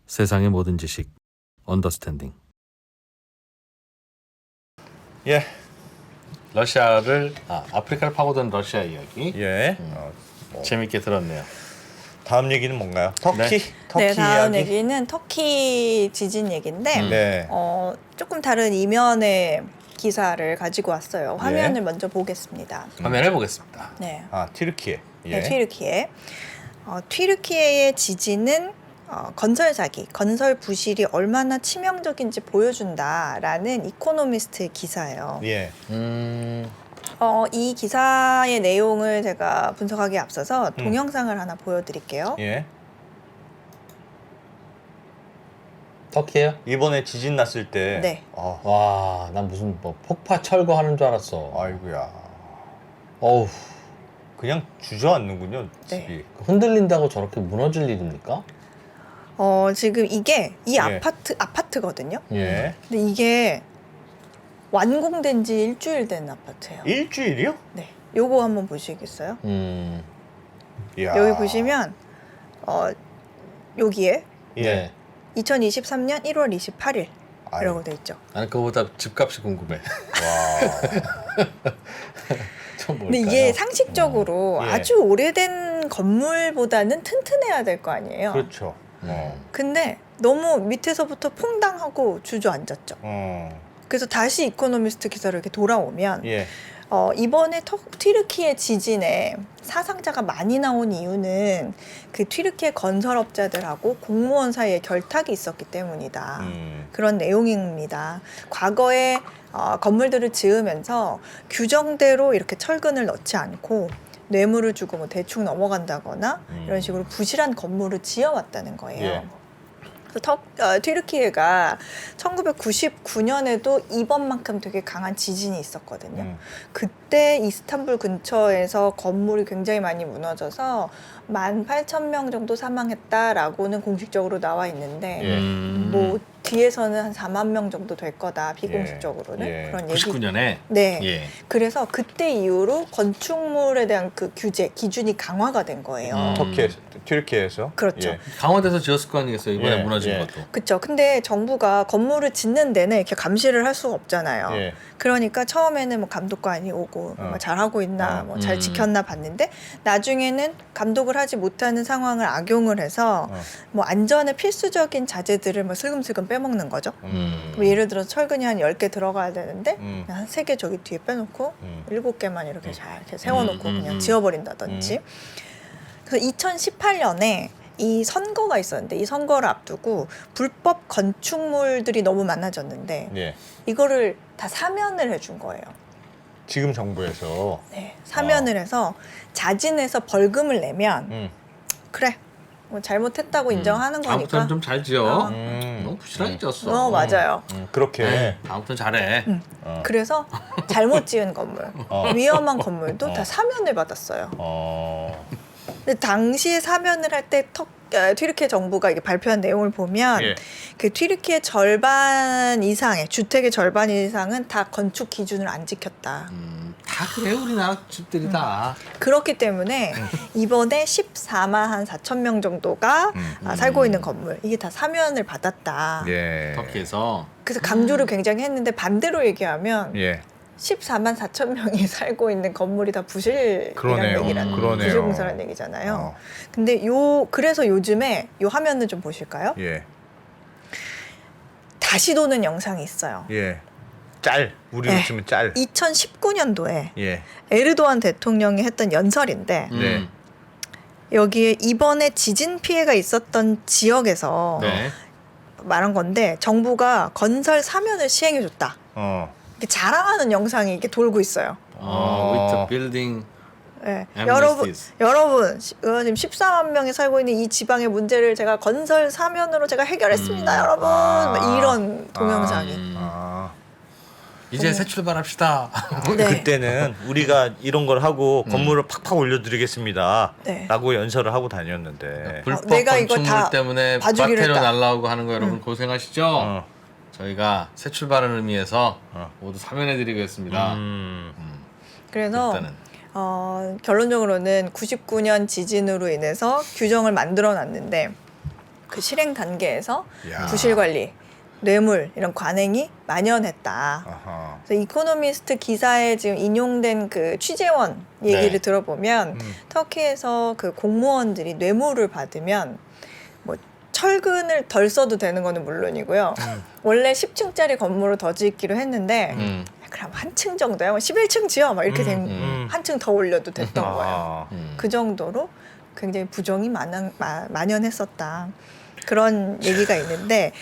세상의 모든 지식 언더스탠딩. 예, 아프리카를 파고든 러시아 이야기 예. 재밌게 들었네요. 다음 얘기는 뭔가요? 터키? 터키 네, 다음 이야기? 얘기는 터키 지진 얘기인데 네. 조금 다른 이면의 기사를 가지고 왔어요. 화면을 먼저 보겠습니다. 화면을 보겠습니다. 네, 아, 튀르키예. 예. 네 튀르키예. 튀르키예의 지진은 건설 사기, 건설 부실이 얼마나 치명적인지 보여준다라는 이코노미스트의 기사예요. 예. 이 기사의 내용을 제가 분석하기에 앞서서 동영상을 하나 보여드릴게요. 예. 터키예요? 이번에 지진 났을 때. 네. 와, 난 무슨 뭐 폭파 철거하는 줄 알았어. 아이고야. 어우, 그냥 주저앉는군요, 네. 집이. 흔들린다고 저렇게 무너질 일입니까? 지금 이게 이 예. 아파트거든요. 예. 근데 이게 완공된 지 일주일 된 아파트예요. 일주일이요? 네. 요거 한번 보시겠어요? 이야. 여기 보시면 여기에 예. 네. 2023년 1월 28일 아유. 이라고 돼 있죠. 나는 그거보다 집값이 궁금해. 와. 좀 근데 뭘까요? 이게 상식적으로 예. 아주 오래된 건물보다는 튼튼해야 될 거 아니에요. 그렇죠. 근데 너무 밑에서부터 퐁당하고 주저앉았죠. 그래서 다시 이코노미스트 기사로 이렇게 돌아오면 예. 이번에 튀르키예 지진에 사상자가 많이 나온 이유는 그 튀르키예 건설업자들하고 공무원 사이에 결탁이 있었기 때문이다. 그런 내용입니다. 과거에 건물들을 지으면서 규정대로 이렇게 철근을 넣지 않고 뇌물을 주고 뭐 대충 넘어간다거나 이런 식으로 부실한 건물을 지어왔다는 거예요. 예. 그래서 튀르키예가 1999년에도 이번만큼 되게 강한 지진이 있었거든요. 그때 이스탄불 근처에서 건물이 굉장히 많이 무너져서 18,000명 정도 사망했다라고는 공식적으로 나와 있는데 예. 뭐 뒤에서는 한 4만 명 정도 될 거다 비공식적으로는 예. 그런 얘기. 99년에 네. 예. 그래서 그때 이후로 건축물에 대한 그 규제 기준이 강화가 된 거예요. 터키에서, 튀르키예에서. 그렇죠. 예. 강화돼서 지었을 거 아니겠어요? 이번에 예, 무너진 예. 것도. 그렇죠. 근데 정부가 건물을 짓는 데는 이렇게 감시를 할 수가 없잖아요. 예. 그러니까 처음에는 뭐 감독관이 오고 뭐 잘하고 있나 뭐 잘 지켰나 봤는데 나중에는 감독을 하지 못하는 상황을 악용을 해서 뭐 안전에 필수적인 자재들을 뭐 슬금슬금 빼먹는 거죠. 뭐 예를 들어서 철근이 한 10개 들어가야 되는데 한 3개 저기 뒤에 빼놓고 7개만 이렇게 잘 이렇게 세워놓고 그냥 지워버린다든지. 그래서 2018년에 이 선거가 있었는데 이 선거를 앞두고 불법 건축물들이 너무 많아졌는데 예. 이거를 다 사면을 해준 거예요. 지금 정부에서. 네, 사면을 해서 자진해서 벌금을 내면 그래 뭐 잘못했다고 인정하는 거니까. 다음부터는 좀 잘 지어. 음. 너무 부실하게 지었어. 맞아요. 그렇게. 네, 다음부터는 잘해. 그래서 잘못 지은 건물, 위험한 건물도 다 사면을 받았어요. 근데 당시에 사면을 할 때 튀르키예 정부가 이게 발표한 내용을 보면 예. 그 튀르키예 절반 이상의 주택의 절반 이상은 다 건축 기준을 안 지켰다. 다 그래 우리나라 집들이 다. 그렇기 때문에 이번에 14만 4천 명 정도가 살고 있는 건물 이게 다 사면을 받았다. 예. 터키에서. 그래서 강조를 굉장히 했는데 반대로 얘기하면 예. 14만 4천 명이 살고 있는 건물이 다 부실이라는 그러네요. 얘기라는 그러네요. 부실공사라는 얘기잖아요. 근데 그래서 요즘에 요 화면을 좀 보실까요? 예. 다시 도는 영상이 있어요. 예. 짤. 우리로 네. 치면 짤. 2019년도에 예. 에르도안 대통령이 했던 연설인데 네. 여기에 이번에 지진 피해가 있었던 지역에서 네. 말한 건데 정부가 건설 사면을 시행해줬다. 이렇게 자랑하는 영상이 이렇게 돌고 있어요. with building 네. amnesties. 여러분 지금 14만 명이 살고 있는 이 지방의 문제를 제가 건설 사면으로 제가 해결했습니다, 여러분. 막 이런 동영상이. 이제 새 출발합시다. 네. 그때는 우리가 이런 걸 하고 건물을 팍팍 올려드리겠습니다. 네. 라고 연설을 하고 다녔는데. 불법 내가 이거 건축물 다 때문에 봐주기로 과태료 했다. 날라오고 하는 거 여러분 고생하시죠? 저희가 새 출발하는 의미에서 모두 사면해드리겠습니다. 그래서 일단은. 결론적으로는 99년 지진으로 인해서 규정을 만들어 놨는데 그 실행 단계에서 야. 부실 관리, 뇌물 이런 관행이 만연했다. 아하. 그래서 이코노미스트 기사에 지금 인용된 그 취재원 얘기를 네. 들어보면 터키에서 그 공무원들이 뇌물을 받으면 뭐 철근을 덜 써도 되는 거는 물론이고요. 원래 10층짜리 건물을 더 짓기로 했는데 그럼 한 층 정도야. 뭐 11층 지어 막 이렇게 된 한 층 더 올려도 됐던 거예요. 그 정도로 굉장히 부정이 만연했었다. 그런 얘기가 있는데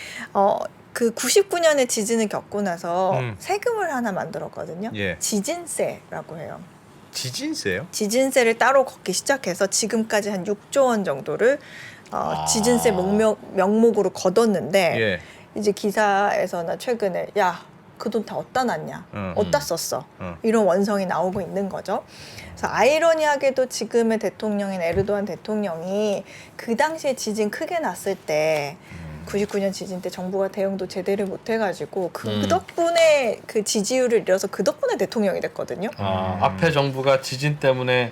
그 99년에 지진을 겪고 나서 세금을 하나 만들었거든요. 예. 지진세라고 해요. 지진세요? 지진세를 따로 걷기 시작해서 지금까지 한 6조 원 정도를 지진세 명목으로 걷었는데 예. 이제 기사에서나 최근에 야, 그 돈 다 어디다 놨냐? 어디다 썼어? 이런 원성이 나오고 있는 거죠. 그래서 아이러니하게도 지금의 대통령인 에르도안 대통령이 그 당시에 지진 크게 났을 때 99년 지진 때 정부가 대응도 제대로 못해가지고 그 덕분에 그 지지율을 잃어서 그 덕분에 대통령이 됐거든요. 앞에 정부가 지진 때문에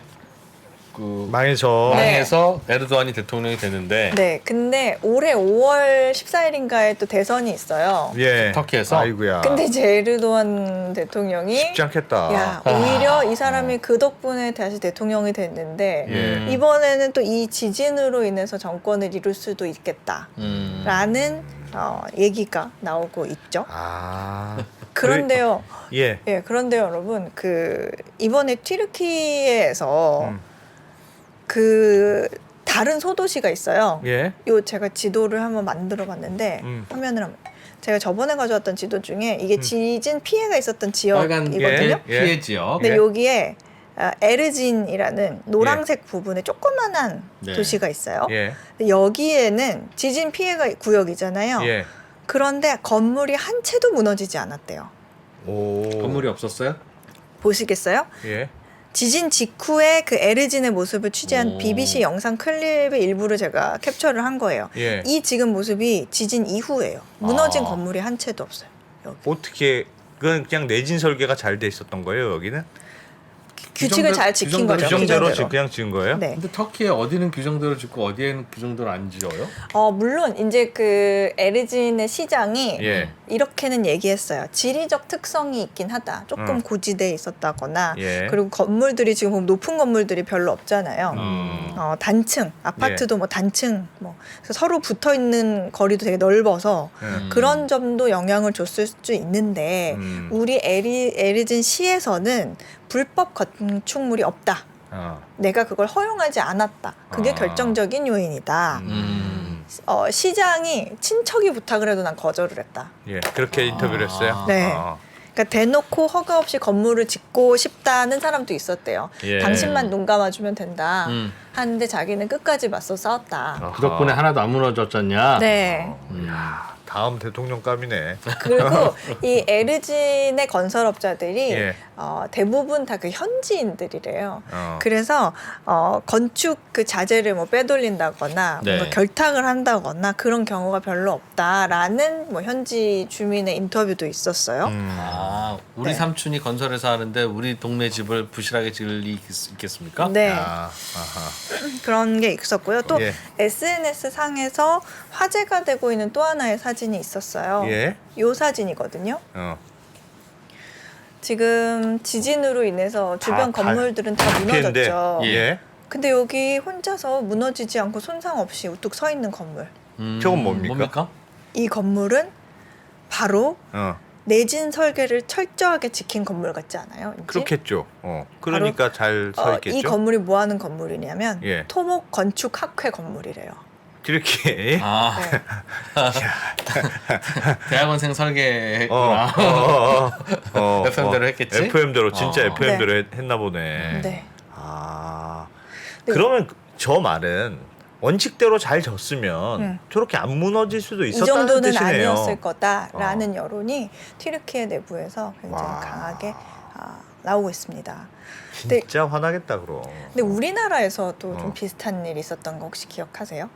그 망해서 망해서 에르도안이 대통령이 되는데 네, 근데 올해 5월 14일인가에 또 대선이 있어요. 예. 터키에서? 아이고야. 근데 이제 에르도안 대통령이 쉽지 않겠다. 야, 오히려 이 사람이 그 덕분에 다시 대통령이 됐는데 예. 이번에는 또 이 지진으로 인해서 정권을 이룰 수도 있겠다라는 얘기가 나오고 있죠. 그런데요, 예. 그런데요, 여러분, 그 이번에 튀르키예에서 그 다른 소도시가 있어요. 예. 요 제가 지도를 한번 만들어봤는데 화면을 한번. 제가 저번에 가져왔던 지도 중에 이게 지진 피해가 있었던 빨간 지역이거든요. 피해 지역. 근데 예. 여기에 에르진이라는 노란색 부분에 조그만한 네. 도시가 있어요. 예. 근데 여기에는 지진 피해가 구역이잖아요. 예. 그런데 건물이 한 채도 무너지지 않았대요. 오. 건물이 없었어요? 보시겠어요? 예. 지진 직후에 그 에르진의 모습을 취재한 오. BBC 영상 클립의 일부를 제가 캡처를 한 거예요. 예. 이 지금 모습이 지진 이후예요. 무너진 아. 건물이 한 채도 없어요. 여기. 어떻게 그건 그냥 내진 설계가 잘 돼 있었던 거예요, 여기는? 규칙을 잘 지킨 거죠. 규정대로 규정대로. 그냥 지은 거예요? 네. 근데 터키에 어디는 규정대로 짓고 어디에는 규정대로 안 지어요? 물론 이제 그 에르진의 시장이 예. 이렇게는 얘기했어요. 지리적 특성이 있긴 하다. 조금 고지대에 있었다거나 예. 그리고 건물들이 지금 보면 높은 건물들이 별로 없잖아요. 단층 아파트도 뭐 단층 뭐 그래서 서로 붙어 있는 거리도 되게 넓어서 그런 점도 영향을 줬을 수 있는데 우리 에르진 시에서는 불법 건축물이 없다. 내가 그걸 허용하지 않았다. 그게 결정적인 요인이다. 시장이 친척이 부탁을 해도 난 거절을 했다. 예. 그렇게 인터뷰를 했어요? 네. 그러니까 대놓고 허가 없이 건물을 짓고 싶다는 사람도 있었대요. 예. 당신만 눈 감아주면 된다. 하는데 자기는 끝까지 맞서 싸웠다. 그 덕분에 하나도 안 무너졌잖냐? 네. 다음 대통령감이네. 그리고 이 에르진의 건설업자들이 예. 대부분 다 그 현지인들이래요. 어. 그래서 건축 그 자재를 뭐 빼돌린다거나 네. 뭔가 결탁을 한다거나 그런 경우가 별로 없다라는 뭐 현지 주민의 인터뷰도 있었어요. 우리 네. 삼촌이 건설회사 하는데 우리 동네 집을 부실하게 지을 리 있겠습니까? 네. 아하. 그런 게 있었고요. 또 예. SNS 상에서 화제가 되고 있는 또 하나의 사진이 있었어요. 예. 요 사진이거든요. 지금 지진으로 인해서 주변 건물들은 다 피해인데. 무너졌죠. 예. 근데 여기 혼자서 무너지지 않고 손상 없이 우뚝 서 있는 건물. 저건 뭡니까? 이 건물은 바로 어. 내진 설계를 철저하게 지킨 건물 같지 않아요? 왠지? 그렇겠죠. 그러니까 잘 서 있겠죠. 이 건물이 뭐 하는 건물이냐면 예. 토목 건축 학회 건물이래요. 이렇게. 네. 대학원생 설계했구나. FM대로 했겠지? FM대로 진짜 어. FM대로 했나 보네. 네. 네. 그러면 저 말은 원칙대로 잘 졌으면 저렇게 안 무너질 수도 이 있었다는 정도는 뜻이네요. 아니었을 거다라는 여론이 튀르키예 내부에서 굉장히 와. 강하게 나오고 있습니다. 진짜 화나겠다 그럼. 근데 우리나라에서도 좀 어. 비슷한 일이 있었던 거 혹시 기억하세요?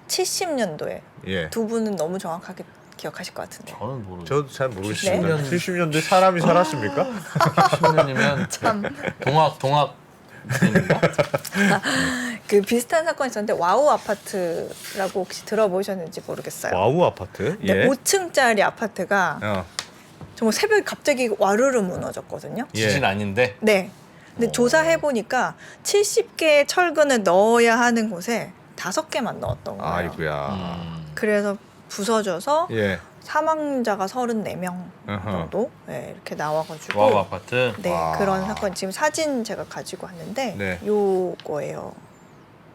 70년도에 예. 두 분은 너무 정확하게 기억하실 것 같은데. 저는 모르죠. 저도 잘 모르겠습니다. 네? 70년대 사람이 살았습니까? 10년이면 참. 동학인가? 그 비슷한 사건이 있었는데 와우 아파트라고 혹시 들어보셨는지 모르겠어요. 와우 아파트? 네, 5층짜리 아파트가 어. 정말 새벽에 갑자기 와르르 무너졌거든요. 예. 지진 아닌데. 네. 근데 조사해 보니까 70개의 철근을 넣어야 하는 곳에 5개만 넣었던 거예요. 아이고야. 그래서 부서져서 예. 사망자가 34명 어허. 정도 네, 이렇게 나와가지고 와우 아파트. 네 와. 그런 사건 지금 사진 제가 가지고 왔는데 네. 요거예요.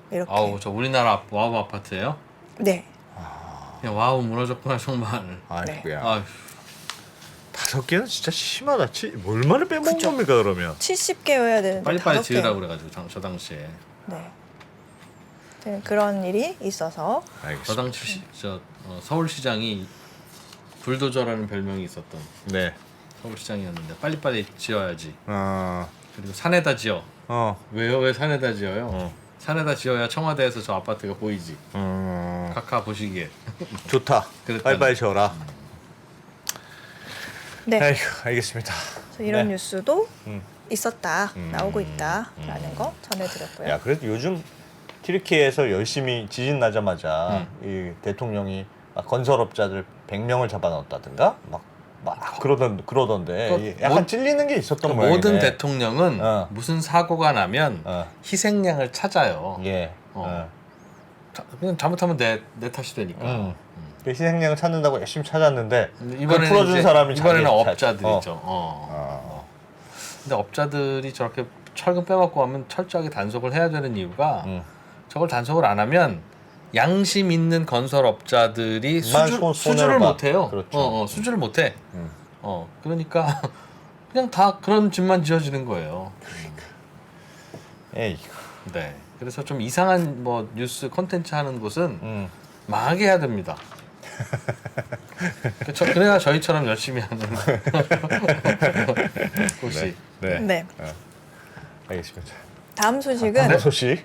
이렇게 아우 저 우리나라 와우 아파트예요? 네. 그냥 와우 무너졌구나 정말. 아이고야. 아휴. 5개는 진짜 심하다. 얼마나 빼먹은 그쵸. 겁니까 그러면? 70개여야 되는데 빨리빨리 5개. 지으라고 그래가지고 저 당시에. 네. 아무튼 그런 일이 있어서 저 알겠습니다. 당시 서울시장이 불도저라는 별명이 있었던 네. 서울시장이었는데 빨리빨리 지어야지. 어. 그리고 산에다 지어. 어. 왜요? 왜 산에다 지어요? 어. 산에다 지어야 청와대에서 저 아파트가 보이지. 어. 카카 보시기에. 좋다. 그랬다는. 빨리빨리 지어라. 네. 아이고, 알겠습니다. 그래서 이런 네. 뉴스도 음. 있었다 나오고 있다라는 거 전해드렸고요. 야, 그래도 요즘 튀르키예에서 열심히 지진 나자마자 이 대통령이 막 건설업자들 100명을 잡아넣었다든가 막 그러던데 그 약간 모- 찔리는 게 있었던 모양이네. 모든 대통령은 어. 무슨 사고가 나면 희생양을 찾아요. 예. 그냥 잘못하면 내 탓이 되니까. 그 희생양을 찾는다고 열심히 찾았는데 근데 그걸 이번에는 풀어준 이제 사람이 이번에는 자기 업자들이죠. 근데 업자들이 저렇게 철근 빼먹고 하면 철저하게 단속을 해야 되는 이유가 저걸 단속을 안 하면 양심 있는 건설업자들이 수주를 손해를 못 해요. 그렇죠. 수주를 못 해. 그러니까 그냥 다 그런 집만 지어지는 거예요. 에이. 네. 그래서 좀 이상한 뭐 뉴스 콘텐츠 하는 곳은 망하게 해야 됩니다. 그래야 저희처럼 열심히 하는 곳이. 네. 네. 알겠습니다. 다음 소식은 다음 소식.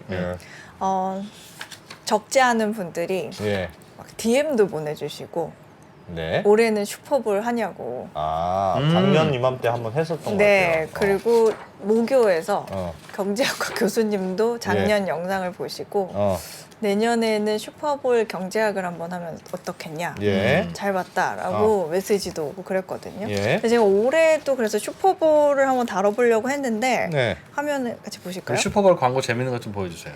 적지 않은 분들이 예. 막 DM도 보내주시고 네. 올해는 슈퍼볼 하냐고. 작년 이맘때 한번 했었던 네. 것 같아요. 그리고 모교에서 어. 경제학과 교수님도 작년 영상을 보시고 내년에는 슈퍼볼 경제학을 한번 하면 어떻겠냐. 예. 잘 봤다라고 메시지도 오고 그랬거든요. 예. 근데 제가 올해도 그래서 슈퍼볼을 한번 다뤄보려고 했는데 네. 화면을 같이 보실까요? 슈퍼볼 광고 재밌는 것 좀 보여주세요.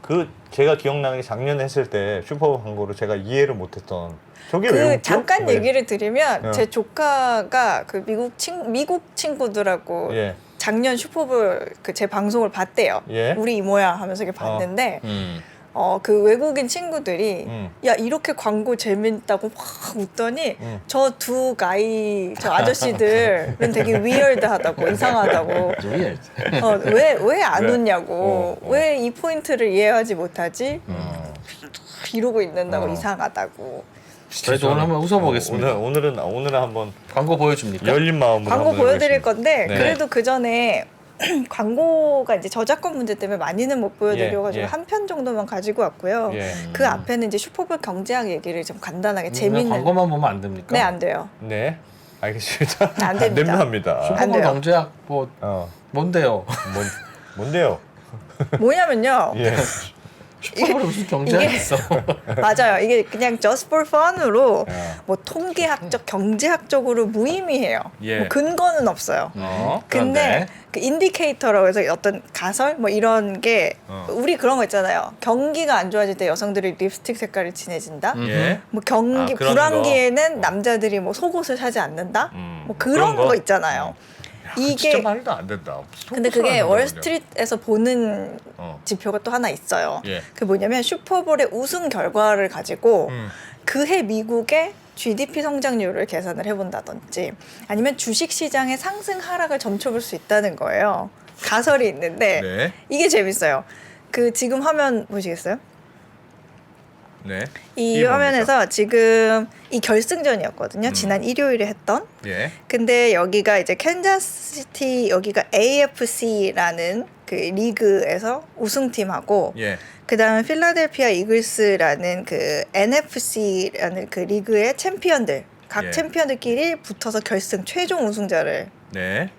그 제가 기억나는 게 작년에 했을 때 슈퍼볼 광고를 제가 이해를 못했던 저게 왜 그 웃겨? 잠깐 네. 얘기를 드리면 어. 제 조카가 그 미국 친구들하고 예. 작년 슈퍼볼 그 제 방송을 봤대요. 예. 우리 이모야 하면서 이렇게 봤는데 음. 그 외국인 친구들이 음. 야 이렇게 광고 재밌다고 확 웃더니 저 두 저 아저씨들은 되게 위얼드하다고 이상하다고 왜 안 웃냐고 왜 이 포인트를 이해하지 못하지 이러고 있는다고 이상하다고 저희도 오늘 한번 웃어보겠습니다. 오늘은 한번 광고 보여줍니까? 열린 마음으로 광고 한번 보여드릴 해보겠습니다. 건데 네. 그래도 그 전에 광고가 이제 저작권 문제 때문에 많이는 못 보여드려가지고 예. 한 편 정도만 가지고 왔고요. 예. 그 앞에는 이제 슈퍼볼 경제학 얘기를 좀 간단하게 재밌는 광고만 보면 안 됩니까? 네, 안 돼요. 네. 알겠습니다. 안 됩니다. 합니다. 안 슈퍼볼 돼요. 경제학 뭐 뭔데요? 뭔데요? 뭐냐면요. 예. 슈퍼볼에 무슨 경제학이 이게- 있어? 맞아요. 이게 그냥 just for fun으로 예. 뭐 통계학적, 경제학적으로 무의미해요. 예. 뭐 근거는 없어요. 그런데 근데 그 인디케이터라고 해서 어떤 가설 뭐 이런 게 우리 그런 거 있잖아요. 경기가 안 좋아질 때 여성들이 립스틱 색깔이 진해진다. 예. 뭐 경기 그런 불황기에는 남자들이 뭐 속옷을 사지 않는다. 뭐 그런 그런 거? 거 있잖아요. 진짜 이게 말도 안 된다. 근데 그게 월스트리트에서 보는 어. 지표가 또 하나 있어요. 예. 그 뭐냐면 슈퍼볼의 우승 결과를 가지고 그해 미국의 GDP 성장률을 계산을 해본다든지 아니면 주식 시장의 상승 하락을 점쳐볼 수 있다는 거예요. 가설이 있는데 네. 이게 재밌어요. 그 지금 화면 보시겠어요? 네. 이 이게 화면에서 지금 이 결승전이었거든요. 지난 일요일에 했던. 예. 근데 여기가 이제 캔자스시티 여기가 AFC라는 그 리그에서 우승팀하고 예. 그다음에 필라델피아 이글스라는 그 NFC라는 그 리그의 챔피언들 각 예. 챔피언들끼리 붙어서 결승 최종 우승자를 네.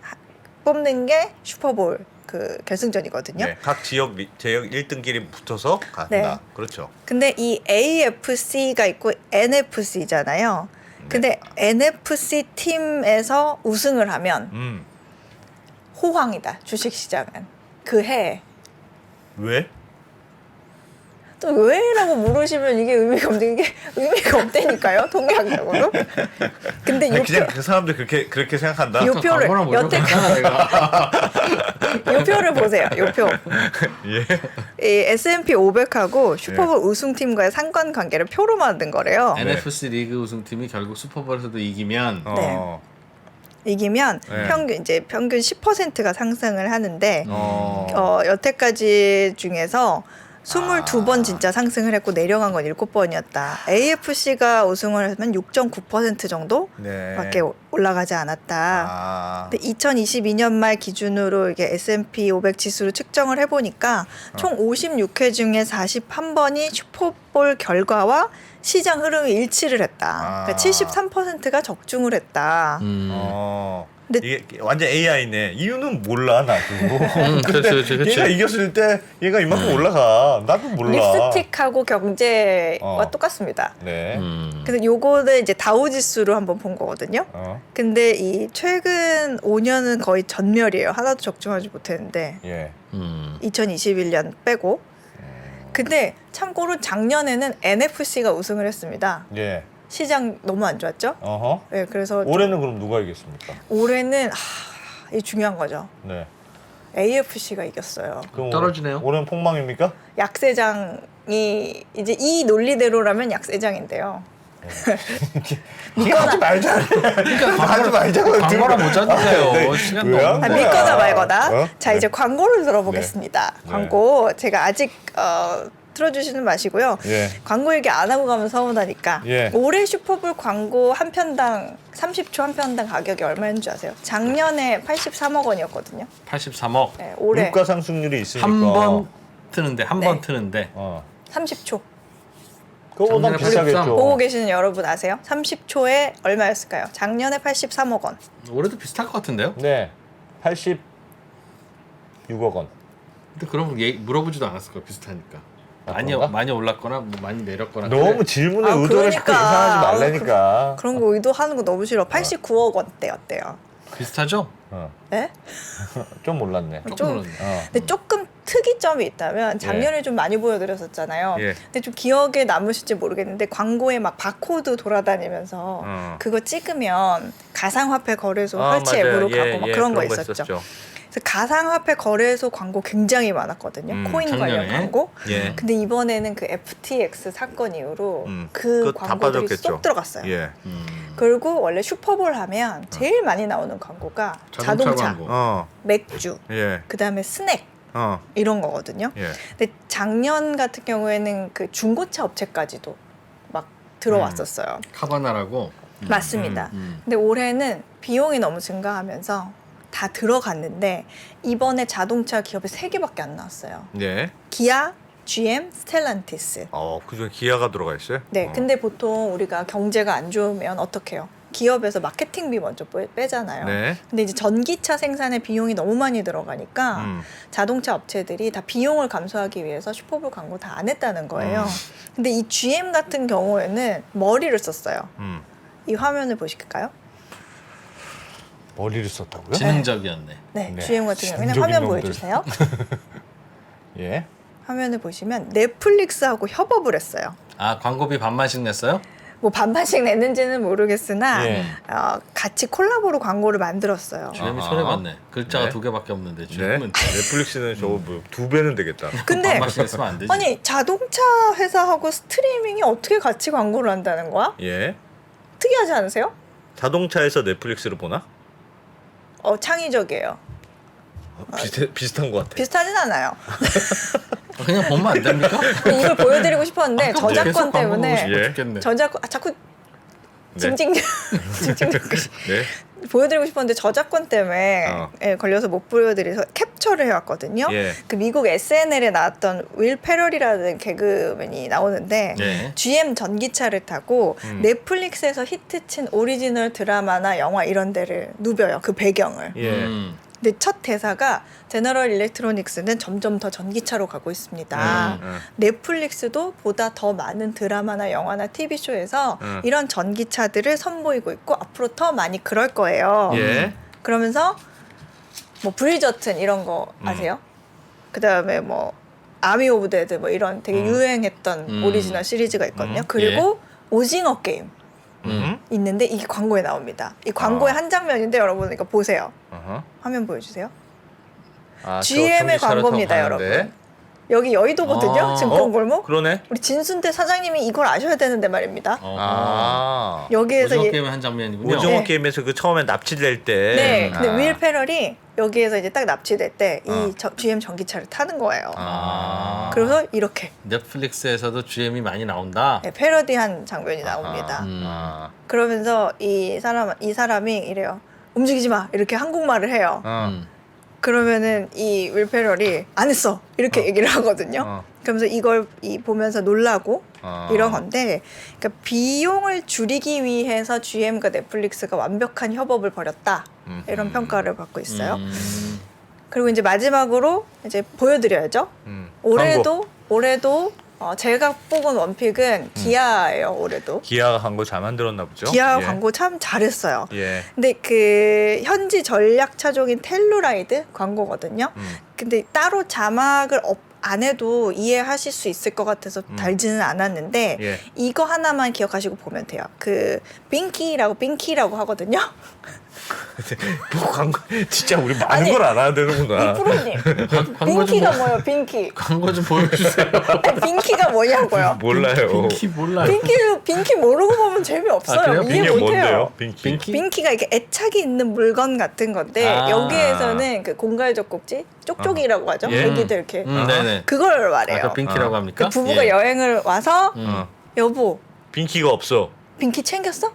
뽑는 게 슈퍼볼 그 결승전이거든요. 네. 각 지역 1등끼리 붙어서 간다. 네. 그렇죠. 근데 이 AFC가 있고 NFC잖아요. 근데 NFC 팀에서 우승을 하면 호황이다. 주식시장은 그 해에. 왜? 또 왜라고 물으시면 이게 의미가 없다니까요. 통계학적으로. 근데 아니, 요 그냥 그 사람들 그렇게 생각한다. 요 표를 광고나 뭐 이런 거 여태까지 있잖아, 내가. 요 표를 보세요. 요 표. 예. 이 S&P 500하고 슈퍼볼 우승팀과의 상관관계를 표로 만든 거래요. NFC 리그 우승팀이 결국 슈퍼볼에서도 이기면 이기면 네. 평균 10%가 상승을 하는데 어. 여태까지 중에서 22번 진짜 상승을 했고 내려간 건 7번이었다. AFC가 우승을 하면 6.9% 정도밖에 네. 올라가지 않았다. 아. 근데 2022년 말 기준으로 이게 S&P 500 지수로 측정을 해보니까 총 56회 중에 41번이 슈퍼볼 결과와 시장 흐름이 일치를 했다. 그러니까 73%가 적중을 했다. 근데- 이게 완전 AI네. 이유는 몰라 나도. 그렇지. 얘가 이겼을 때 얘가 이만큼 올라가. 나도 몰라. 립스틱하고 경제와 똑같습니다. 네. 근데 요거는 이제 다우 지수로 한번 본 거거든요. 어. 근데 이 최근 5년은 거의 전멸이에요. 하나도 적중하지 못했는데 예. 2021년 빼고. 근데 참고로 작년에는 NFC가 우승을 했습니다. 예. 시장 너무 안 좋았죠? 어허. 네, 그래서 올해는 그럼 누가 이겼습니까? 올해는 이게 중요한 거죠. 네. AFC가 이겼어요. 그럼 떨어지네요. 올해는 폭망입니까? 약세장이 이제 이 논리대로라면 약세장인데요. 하지 말자. 하지 말자. 광고나 못 잡으세요. 네. 시간 왜요? 너무. 믿거나 말거나. 어? 자, 이제 광고를 들어보겠습니다. 네. 광고 제가 아직 틀어주시는 마시고요. 예. 광고 얘기 안 하고 가면 서운하니까. 예. 올해 슈퍼볼 광고 한 편당 30초 한 편당 가격이 얼마였는 줄 아세요? 작년에 83억 원이었거든요. 83억. 네, 올해 물가 상승률이 있으니까. 한 번 트는데 한 번 네. 트는데 30초. 그거보다 작년에 비싸겠죠. 보고 계시는 여러분 아세요? 30초에 얼마였을까요? 작년에 83억 원. 올해도 비슷할 것 같은데요? 네. 86억 원. 근데 그럼 물어보지도 않았을 거야 비슷하니까. 그런가? 많이 올랐거나 뭐 많이 내렸거나. 너무 그래. 질문의 아, 의도를 자꾸 그러니까. 이상하지 말라니까. 그런 거 의도하는 거 너무 싫어. 89억 원대였대요. 비슷하죠? 네? 좀 몰랐네. 조금 좀- 올랐네. 근데 조금 특이점이 있다면 작년에 좀 많이 보여드렸었잖아요. 예. 근데 좀 기억에 남으실지 모르겠는데 광고에 막 바코드 돌아다니면서 그거 찍으면 가상화폐 거래소 설치 앱으로 가고 막 그런 거 있었죠. 그래서 가상화폐 거래소 광고 굉장히 많았거든요. 코인 작년에. 관련 광고. 예. 근데 이번에는 그 FTX 사건 이후로 그거 그 다 광고들이 빠졌겠죠. 쏙 들어갔어요. 예. 그리고 원래 슈퍼볼 하면 제일 많이 나오는 광고가 자동차, 광고. 맥주, 예. 그다음에 스낵 이런 거거든요. 예. 근데 작년 같은 경우에는 그 중고차 업체까지도 막 들어왔었어요. 카바나라고. 맞습니다. 근데 올해는 비용이 너무 증가하면서 다 들어갔는데 이번에 자동차 기업이 3개밖에 안 나왔어요. 예. 기아, GM, 스텔란티스. 그중에 기아가 들어가 있어요? 네, 근데 보통 우리가 경제가 안 좋으면 어떻게 해요? 기업에서 마케팅비 먼저 빼잖아요. 네. 근데 이제 전기차 생산에 비용이 너무 많이 들어가니까 자동차 업체들이 다 비용을 감소하기 위해서 슈퍼볼 광고 다 안 했다는 거예요. 근데 이 GM 같은 경우에는 머리를 썼어요. 이 화면을 보실까요? 머리를 썼다고요? 지능적이었네. 네, 네. GM 같은 경우에는 지능적인 화면 놈들. 보여주세요. 예. 화면을 보시면 넷플릭스하고 협업을 했어요. 아 광고비 반만씩 냈어요? 뭐 반반씩 냈는지는 모르겠으나 예. 같이 콜라보로 광고를 만들었어요. GM이 아하. 손해 봤네. 글자가 네. 2개밖에 없는데 네. GM은 넷플릭스는 저거 뭐 2배는 되겠다. 근데 반만씩 냈으면 안 되지. 아니 자동차 회사하고 스트리밍이 어떻게 같이 광고를 한다는 거야? 예. 특이하지 않으세요? 자동차에서 넷플릭스를 보나? 창의적이에요. 비슷한 것 같아. 비슷하진 않아요. 그냥 보면 안 됩니까? 이걸 보여드리고 싶었는데 계속 저작권 광고 보고 때문에 싶어 예. 죽겠네. 자꾸 네. 징징 네. 보여드리고 싶었는데 저작권 때문에 걸려서 못 보여드려서 캡처를 해왔거든요. 예. 그 미국 SNL에 나왔던 윌 페럴이라는 개그맨이 나오는데 네. GM 전기차를 타고 넷플릭스에서 히트친 오리지널 드라마나 영화 이런 데를 누벼요. 그 배경을. 예. 근데 첫 대사가 제너럴 일렉트로닉스는 점점 더 전기차로 가고 있습니다. 넷플릭스도 보다 더 많은 드라마나 영화나 TV쇼에서 이런 전기차들을 선보이고 있고 앞으로 더 많이 그럴 거예요. 예. 그러면서 뭐 브리저튼 이런 거 아세요? 그다음에 뭐 아미 오브 데드 뭐 이런 되게 유행했던 오리지널 시리즈가 있거든요. 그리고 오징어 게임 있는데 이게 광고에 나옵니다. 이 광고의 한 장면인데 여러분 이거 보세요. 화면 보여주세요. 아, GM의 저 전기차를 광고입니다, 타고 가는데. 여러분. 여기 여의도거든요. 아, 증권골목. 그러네. 우리 진순대 사장님이 이걸 아셔야 되는데 말입니다. 아. 여기에서 오징어 예- 게임의 한 장면이군요. 오징어 네. 게임에서 그 처음에 납치될 때. 네, 근데 아. 윌 페럴이 여기에서 이제 딱 납치될 때 이 어. GM 전기차를 타는 거예요. 아. 그래서 이렇게 넷플릭스에서도 GM이 많이 나온다. 네, 패러디한 장면이 나옵니다. 아. 그러면서 이 사람이 이래요. 움직이지 마 이렇게 한국말을 해요. 그러면은 이 윌 페럴이 안 했어 이렇게 얘기를 하거든요. 그러면서 이걸 보면서 놀라고 이런 건데, 그러니까 비용을 줄이기 위해서 GM과 넷플릭스가 완벽한 협업을 벌였다 이런 평가를 받고 있어요. 그리고 이제 마지막으로 이제 보여드려야죠. 올해도 제가 뽑은 원픽은 기아예요. 올해도 기아가 광고 잘 만들었나 보죠. 기아 예. 광고 참 잘했어요. 예. 근데 그 현지 전략 차종인 텔루라이드 광고거든요. 근데 따로 자막을 안 해도 이해하실 수 있을 것 같아서 달지는 않았는데 예. 이거 하나만 기억하시고 보면 돼요. 그 빙키라고 하거든요. 뭐 광고 진짜 우리 많은 아니, 걸 알아야 되는구나. 이 프로님 광고 좀 빙키가 뭐예요? 빙키. 광고 좀 보여주세요. 아니, 빙키가 뭐냐고요? 몰라요. 빙키 몰라요. 빙키 모르고 보면 재미없어요. 아, 그래요? 이해 빙키가 못해요. 뭔데요? 빙키. 빙키? 빙키가 이렇게 애착이 있는 물건 같은 건데 아. 여기에서는 그 공갈젖꼭지 쪽쪽이라고 하죠. 예. 애기들 이렇게 네네. 그걸 아, 말해요. 그 빙키라고 합니까? 그 부부가 예. 여행을 와서 여보 빙키가 없어. 빙키 챙겼어?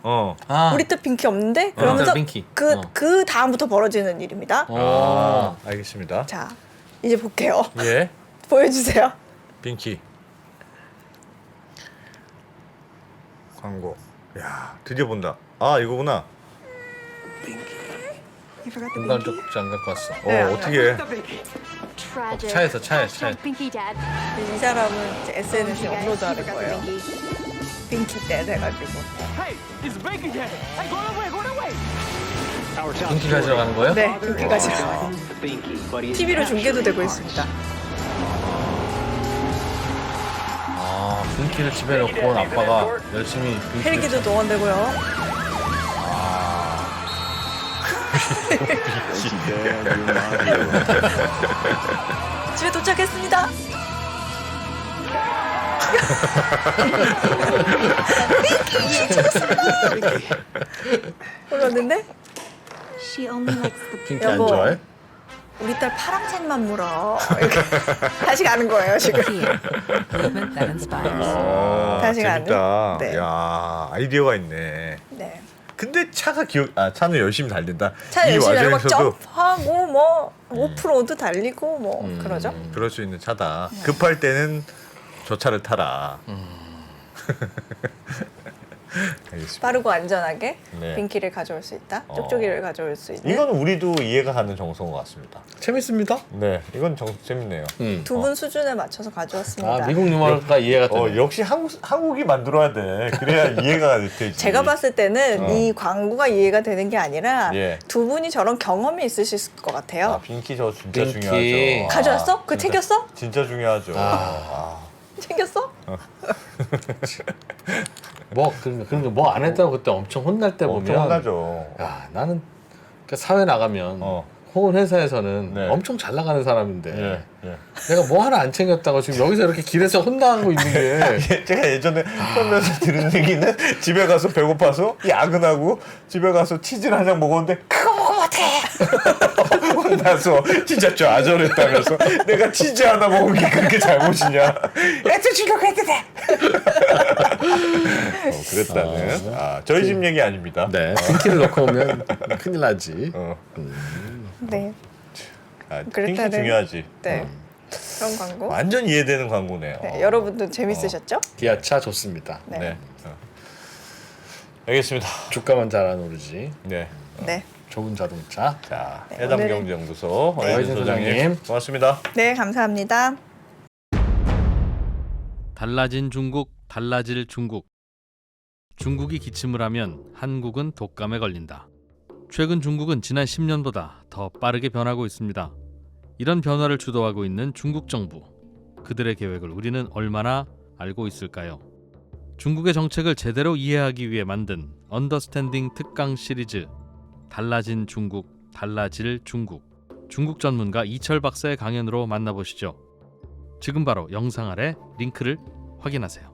아, 우리 또 빙키 없는데? 그러면서 빙키. 그 다음부터 벌어지는 일입니다. 알겠습니다. 자 이제 볼게요. 예. 보여주세요. 빙키. 광고. 야, 드디어 본다. 아, 이거구나. 공간적 국지 안 갖고 왔어. 네. 어떻게 해? 차에서. 이 사람은 이제 SNS에 업로드하는 거예요. 빙키 때 돼가지고. 빙키 가지러 가는 거예요? 네, 빙키가 지금 TV로 중계도 되고 있습니다. 아, 빙키를 집에 놓고 온 아빠가 열심히 빙키를 헬기도 동원되고요. 집에 도착했습니다. 그러는데 빙키 안 여보. 좋아해? 우리 딸 파랑색만 물어. 이렇게 다시 가는 거예요 지금. 다시 가는? 재밌다. 네. 야, 아이디어가 있네. 네. 근데 차가 차는 열심히 달린다. 차 이 열심히 달고 막 와중에서도 점프하고 뭐 오프로드 달리고 뭐 그러죠. 그럴 수 있는 차다. 급할 때는 저 차를 타라. 알겠습니다. 빠르고 안전하게 네. 빙키를 가져올 수 있다. 쪽쪽이를 가져올 수 있는. 이건 우리도 이해가 가는 정성인 것 같습니다. 재밌습니다. 네, 이건 재밌네요. 두 분 수준에 맞춰서 가져왔습니다. 아, 미국 유머가 이해가 되네. 역시 한국이 만들어야 돼. 그래야 이해가 되지. 제가 봤을 때는 이 광고가 이해가 되는 게 아니라 예. 두 분이 저런 경험이 있으실 것 같아요. 빙키 저 진짜 빙키. 중요하죠. 가져왔어? 그거 진짜- 챙겼어? 진짜 중요하죠. 챙겼어? 그러니까 뭐 안 했다고 그때 엄청 혼날 때 엄청 보면 혼나죠. 야, 나는 그러니까 사회 나가면 혹은 회사에서는 네. 엄청 잘 나가는 사람인데 예, 예. 내가 뭐 하나 안 챙겼다고 지금 여기서 이렇게 길에서 혼나고 있는 게 제가 예전에 살면서 들은 얘기는 집에 가서 배고파서 야근하고 집에 가서 치즈를 한 장 먹었는데 그거 먹으면 어떡해 혼나서 진짜 좌절했다면서 내가 치즈 하나 먹은 게 그렇게 잘못이냐 애들 주려고 했는데 그랬다는 저희 집 얘기 아닙니다. 네, 빙키를 넣고 오면 큰일 나지. 네. 핑크 그랬다는- 중요하지. 네. 그런 광고. 완전 이해되는 광고네요. 네, 여러분도 재밌으셨죠? 기아차 좋습니다. 네. 알겠습니다. 주가만 잘 안 오르지. 네. 네. 좋은 자동차. 자, 네, 해담경제연구소 네. 어혜진 소장님 소장님. 고맙습니다. 네, 감사합니다. 달라진 중국, 달라질 중국. 중국이 기침을 하면 한국은 독감에 걸린다. 최근 중국은 지난 10년보다 더 빠르게 변하고 있습니다. 이런 변화를 주도하고 있는 중국 정부. 그들의 계획을 우리는 얼마나 알고 있을까요? 중국의 정책을 제대로 이해하기 위해 만든 언더스탠딩 특강 시리즈 달라진 중국, 달라질 중국. 중국 전문가 이철 박사의 강연으로 만나보시죠. 지금 바로 영상 아래 링크를 확인하세요.